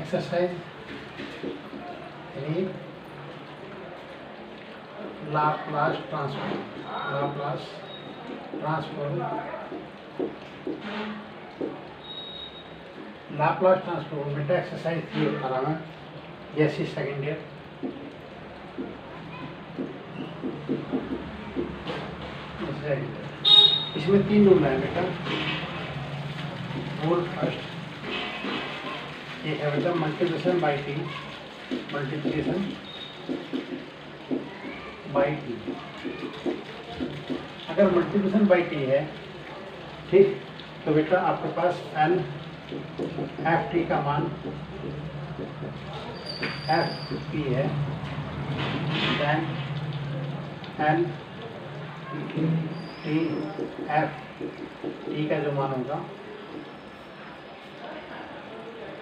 Exercise 3 Laplace transform बेटा exercise 3 बता रहा मैं। जैसी सेकेंड ईयर इसमें 3 रूल है बेटा। रूल फर्स्ट ये है बेटा मल्टीप्लिकेशन बाई टी, अगर मल्टीप्लिकेशन बाई टी है ठीक, तो बेटा आपके पास एन एफ टी का मान एफ पी है, then N T F T का जो मान होगा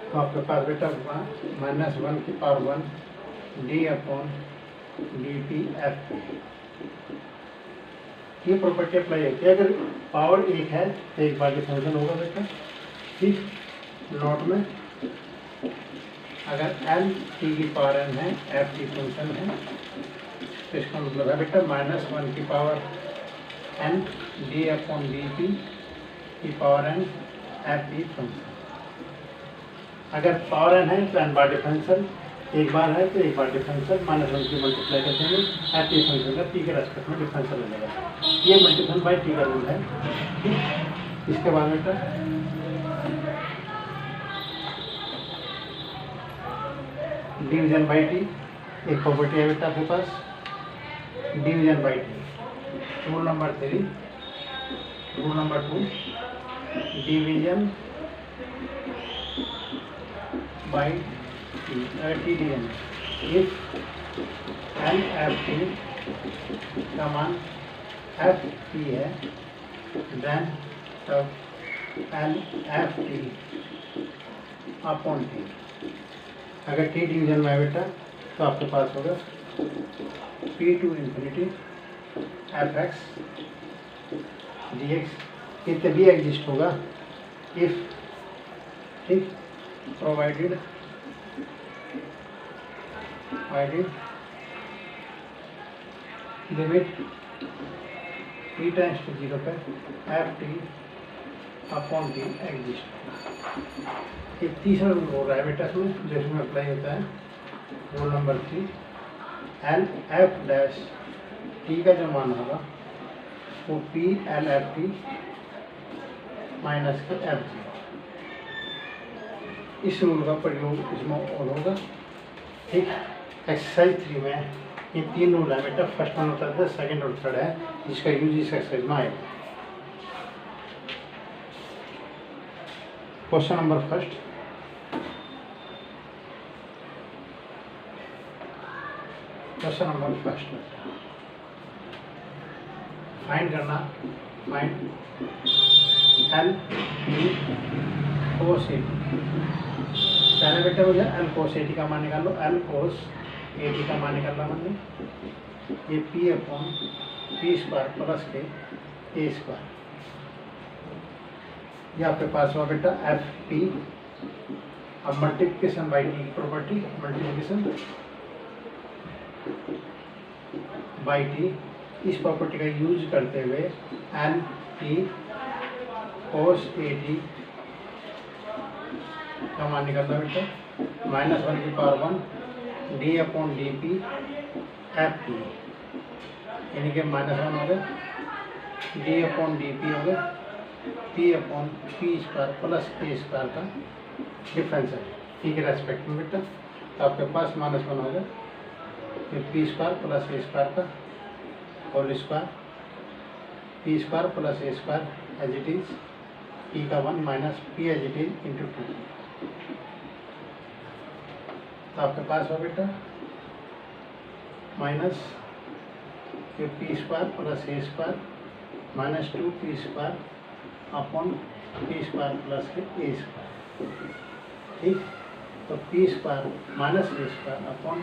तो आपके पास बेटा -1 D upon D T F. ये प्रॉपर्टी अप्लाई होती है। अगर पावर 1 है तो एक बार फंक्शन होगा बेटा ठीक। नोट में अगर एन टी की पावर एन है, एफ टी फंक्शन है, तो इसका मतलब है बेटा -1 की power n d upon D t की power n f t function. अगर पावर एन है तो एन बार डिफरेंशियल, एक बार है तो एक बार डिफरेंशियल -1 की मल्टीप्लाई करते हैं एफ टी फंक्शन का टी के रेस्पेक्ट में डिफरेंशियल हो जाएगा। ये मल्टीप्लिकेशन बाई टी का रूल है ठीक। इसके बाद बेटा डिवीजन बाई टी एक प्रॉपर्टी है बेटा आपके पास, division by t. Rule number 3, rule number 2 division by t division. If n f T का मान एफ टी है, देन तब n f t upon t. अगर टी डिवीजन में है बेटा तो आपके पास होगा p to infinity f x d x. ये तभी एग्जिस्ट होगा इफ ठीक provided limit t tends to 0 पे f t upon t exist. ये तीसरा रूल हो रहा है बेटा इसमें, जो इसमें अप्लाई होता है। Rule number 3 L f dash T का जो मान होगा वो P L f t minus के एफ जी। इस रूल का प्रयोग इसमें और होगा ठीक। एक्सरसाइज 3 में ये 3 रूल है बेटा। फर्स्ट वन होता है, सेकंड और थर्ड है, जिसका यूज इस एक्सरसाइज में आएगा। क्वेश्चन नंबर फर्स्ट, फाइंड करना, find L P cos a T. पहले बेटा मुझे एल कोस ए टी का मान निकाल लो। एल कोस ए टी का मान निकालना मैंने, ये p upon p square plus के ए स्क्वायर। ये आपके पास हुआ बेटा एफ पी। अब मल्टीप्लिकेशन बाई टी की प्रॉपर्टी, मल्टीप्लिकेशन बाई टी, इस प्रॉपर्टी का यूज करते हुए n t cos a t का मान निकालना बेटा -1 की power 1 D upon d p f p, यानी कि -1 हो गया, डी अपॉन डी पी हो गया, p upon p square plus a square का डिफरेंस है टी के रेस्पेक्ट में बेटा। तो आपके पास -1 हो गया, फिर p square plus a square का whole square, p square plus a square as it is, p का 1 minus p as it is into 2। तो आपके पास हो बेटा माइनस फिर p square plus a square -2 p square upon p square plus के a square ठीक। तो p square minus a square upon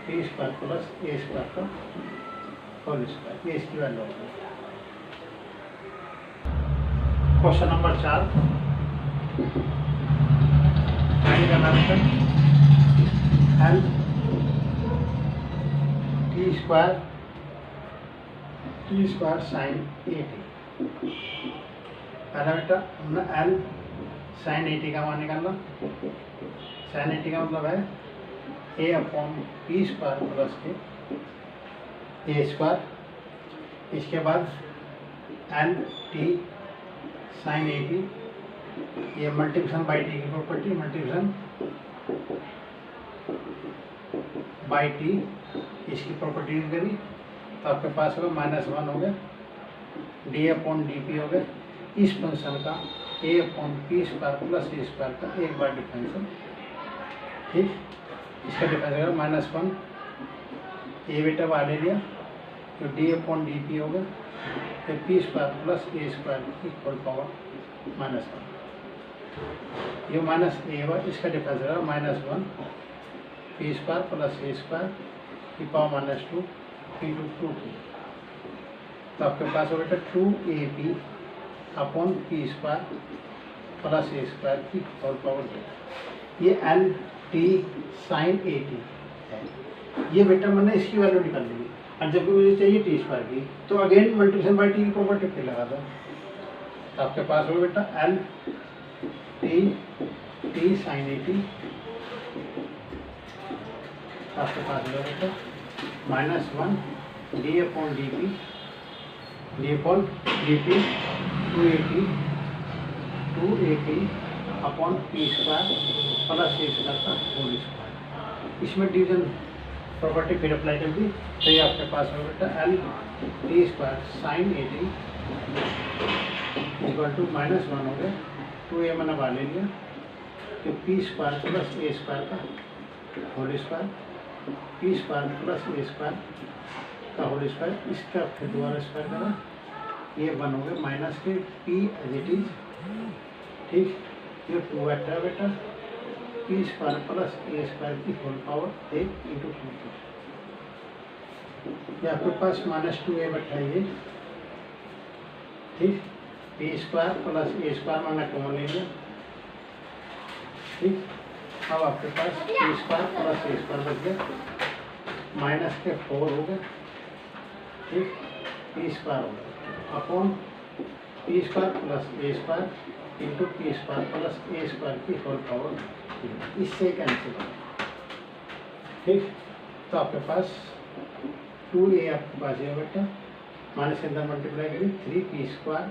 p square plus a square का होल स्क्वायर, ये इसकी वैल्यू होगी। क्वेश्चन नंबर 4, फाइंड करना बेटा एल टी स्क्वायर साइन 80। पहला बेटा हमने एल साइन 80 का मान निकालना। साइन 80 का मतलब है ए अपॉन पी स्क्वायर प्लस के ए स्क्वायर। इसके बाद एल टी साइन 80, ये मल्टीप्लिकेशन बाई टी की प्रॉपर्टी, मल्टीप्लिकेशन बाई टी इसकी प्रॉपर्टी यूज करी तो आपके पास होगा -1 हो गया डी अपॉन डी पी हो गया इस फंक्शन का ए upon p square plus a square का एक बार डिफरेंशियल। ठीक, इसका डिफरेंशियल -1 ए बेटा वाले ले लिया तो डी अपॉन डी पी हो गया फिर p square plus a square equal power -1। ये माइनस ए हुआ, इसका डिफरेंस है -1 p square plus a square की पावर -2 इंटू 2p। तो आपके पास हो बेटा 2ab upon p square plus a square की होल पावर 2। ये एल टी साइन 80 है। ये बेटा मैंने इसकी वैल्यू निकाल ली और जब भी मुझे चाहिए टी स्क्वायर की तो अगेन मल्टीप्लिकेशन बाई टी की प्रॉपर्टी पे लगा दो। तो आपके पास हो बेटा एल टी साइन 80 आपके पास हो बेटा -1 D upon d p 280 upon p square plus a square का होल स्क्वायर। इसमें डिवीजन प्रॉपर्टी फिर अप्लाई कर दी तो ये आपके पास हो बेटा L t square sine 80 equal to -1 हो गया 2a मैंने बाहर ले लिया तो p square plus a square का whole square p square plus a square का होल स्क्वायर इसका फिर दोबारा स्क्वायर करा ये 1 हो गया माइनस के पी एज इट इज। ठीक, ये 2 बैठा बेटा P square plus a square की होल पावर 1 इंटू 2। ये आपके पास -2a बैठा है ये। ठीक, P square plus a square मैंने कॉमन ले लिया। ठीक, अब आपके पास P square plus a square बच गया माइनस के 4 हो गए। ठीक, पी स्क्वायर हो गया upon p square plus a square into p square plus a square की होल पावर 3 इससे कैंसिल हो। ठीक, तो आपके पास 2a आपके पास है बेटा माइनस के अंदर मल्टीप्लाई करिए 3p square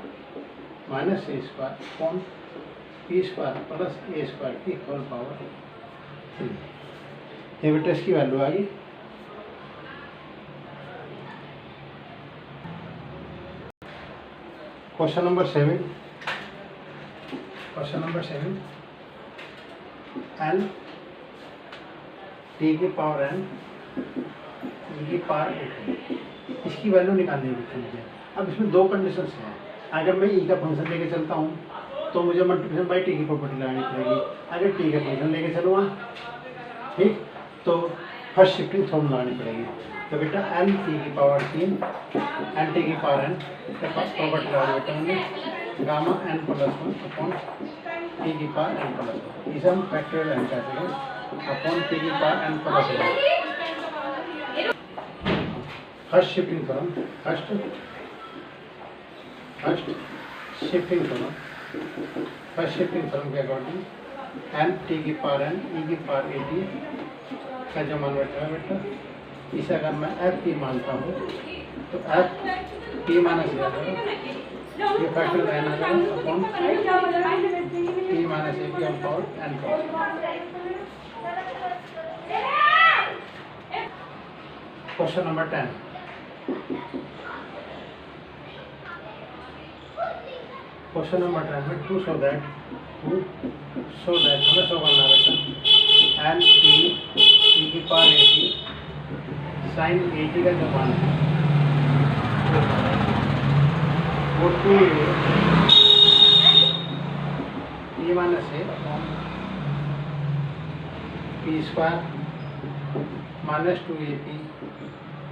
minus a square upon p square plus a square की होल पावर 3। ये बेटा इसकी वैल्यू आ गई। क्वेश्चन नंबर 7 एल टी की पावर एन ई की पावर 8 इसकी वैल्यू निकालनी है मुझे। अब इसमें दो कंडीशंस हैं। अगर मैं ई का फंक्शन लेके चलता हूँ तो मुझे मल्टीप्लिकेशन बाई टी की प्रॉपर्टी लगानी पड़ेगी। अगर टी का फंक्शन लेके चलूँगा ठीक तो फर्स्ट शिफ्टिंग थ्योरम लगानी पड़ेगी। तो बेटा एन टी की पावर 3 एन टी की पावर एन के पास प्रॉपर्टी लगा बेटा हमने gamma n plus 1 upon t की पावर एन प्लस 1 इसे हम फैक्टोरियल एन कहते हैं अपॉन टी की power n plus 1। First shifting theorem first shifting theorem के अकॉर्डिंग एन टी की पावर एन ई की पावर 80 का जो मान बैठा है बेटा इसे अगर मैं एफ टी मानता हूँ तो एफ टी माइनस ये फैक्टर एन आ जाएगा अपॉन टी माइनस ए की on power n cross. Question number 10 में टू सो दैट हमें शो करना बेटा एन टी ई की पावर 80 साइन 80 का जो मान है वो 2a T minus A P square minus 2ab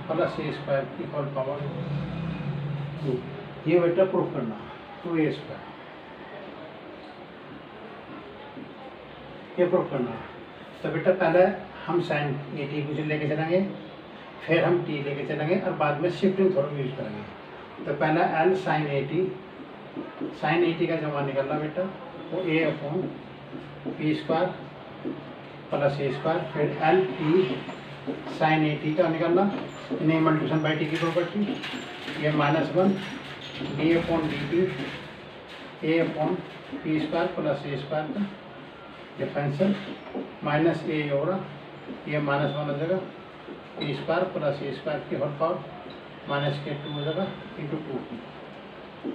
plus a square की होल पावर 2 ये बेटा प्रूफ करना 2a स्क्वायर। ये प्रूफ करना है। तो बेटा पहले हम साइन ए टी कुछ लेके चलेंगे, फिर हम टी लेके चलेंगे और बाद में शिफ्टिंग थ्योरम यूज करेंगे। तो पहला एल साइन ए टी का जो मान निकलना बेटा वो a upon p square plus a square, फिर L t sine a t का निकलना इन्हें मल्टीप्लिकेशन बाई टी की प्रॉपर्टी, ये -1 D upon D t a upon p square plus a square का डिफरेंशियल माइनस ए हो रहा, ये -1 हो जाएगा p square plus a square की होल पावर माइनस के 2 हो जाएगा इंटू 2।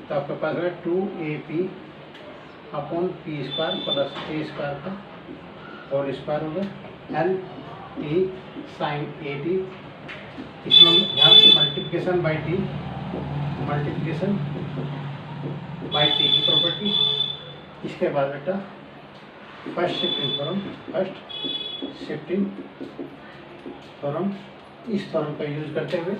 तो आपके पास है 2ab upon p square plus a square का होल स्क्वायर हो गया L t sine a t, इसमें यहाँ मल्टीप्लिकेशन बाई टी की प्रॉपर्टी। इसके बाद बेटा फर्स्ट शिफ्टिंग थ्योरम, इस थ्योरम का यूज करते हुए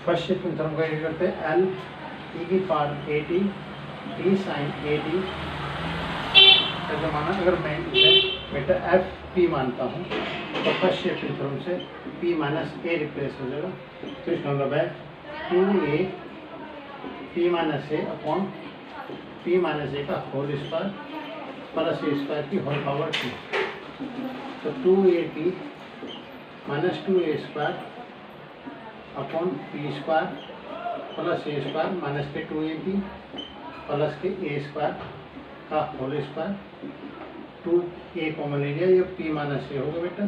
फर्स्ट शिफ्टिंग थ्योरम का यूज करते हैं एल ई की power a t sine a t का जो माना, अगर मैं इसे बेटा एफ पी मानता हूँ तो फर्स्ट शिफ्टिंग थ्योरम से पी माइनस ए रिप्लेस हो जाएगा। तो इसका मतलब है 2a p minus a upon p minus a का whole square plus a square की होल पावर 2। तो 2ab minus 2a square upon p square plus a square minus के 2ab प्लस के ए स्क्वायर का whole square, 2a common area, ये p minus a होगा बेटा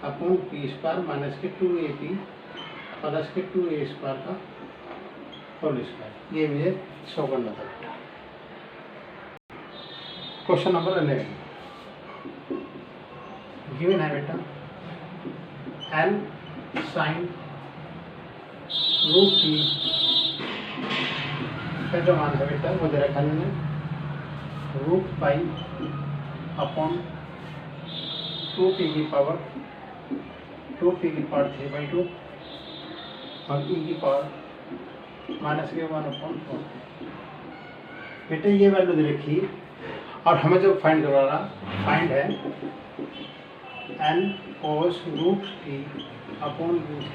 upon p square minus के 2ab plus के 2a square का whole square. ये मुझे शो करना था बेटा। क्वेश्चन नंबर 11 गिवन है बेटा एल साइन रूट टी का जो मान है बेटा वो दे रखा है रूट पाई अपॉन 2p की पावर 3/2 और e की पावर माइनस के 1/4। बेटे ये वैल्यू दे रखी और हमें जो फाइंड करवा रहा फाइंड है n cos root t upon root,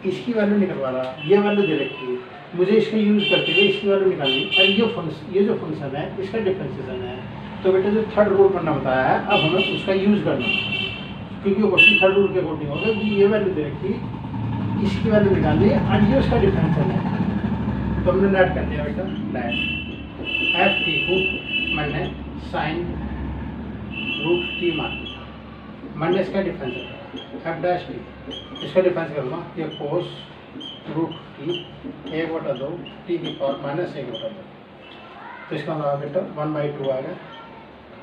इसकी वैल्यू निकलवा रहा, ये वैल्यू दे रखी है, मुझे इसका यूज़ करते हुए इसकी वैल्यू निकालनी और ये जो फंक्शन है इसका डिफरेंशिएशन है। तो बेटा जो थर्ड रूल करना बताया है अब हमें उसका यूज़ करना है, क्योंकि वो क्वेश्चन थर्ड रूल के अकॉर्डिंग होगा कि ये वैल्यू दे रखी, इसकी वैल्यू निकालनी है और ये उसका डिफरेंशियल है। तो हमने नेट कर दिया बेटा, नेट एफ टी को मैंने साइन रूट टी मान, मैंने इसका डिफरेंशियल एफ डैश टी, इसका डिफरेंस करूँगा ये कोस रूट टी 1/2 टी की पावर माइनस 1/2। तो इसका मतलब बेटा 1/2 आएगा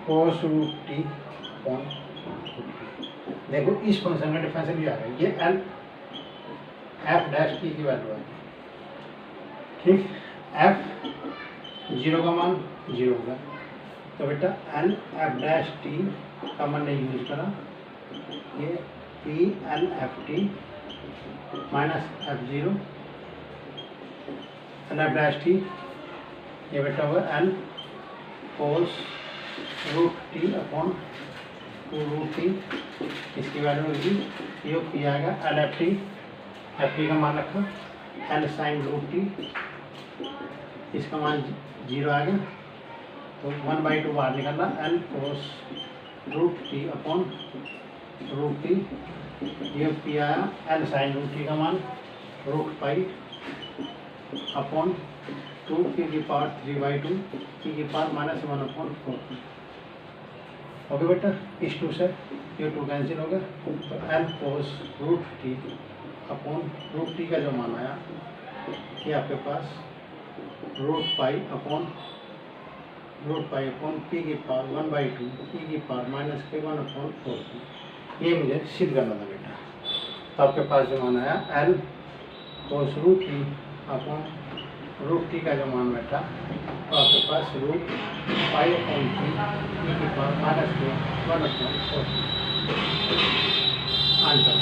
कोस रूट टी अपॉन। देखो इस फंक्शन का डिफरेंशियल भी आ गया, ये एल एफ डैश टी की वैल्यू आएगी, ठीक। एफ 0 का मान 0 होगा, तो बेटा एल एफ डैश टी का मान ने यूज करा, ये p L f t minus F0 L f dash t, ये बेटा होगा L cos root t upon 2 root t, इसकी वैल्यू होगी ये पी आएगा एल एफ टी का मान रखा, एल साइन रूट टी इसका मान 0 आ गया, तो 1/2 बाहर निकलना L cos root t upon root t, ये पी आया एल साइन रूट टी का मान रूट पाई अपॉन 2p की पावर 3/2 p की पावर माइनस 1/4। ओके बेटा, इस 2 से ये 2 कैंसिल हो गया, तो L cos root t upon root t का जो मान आया ये आपके पास रूट पाई अपॉन पी की पावर 1/2 p की पावर माइनस के 1/4। ये मुझे सिद्ध करना था बेटा। तो आपके पास जो मान आया L cos root t upon root t का जो मान बैठा, तो आपके पास रूट पाई अपॉन पी की पावर माइनस के 1/4 आंसर।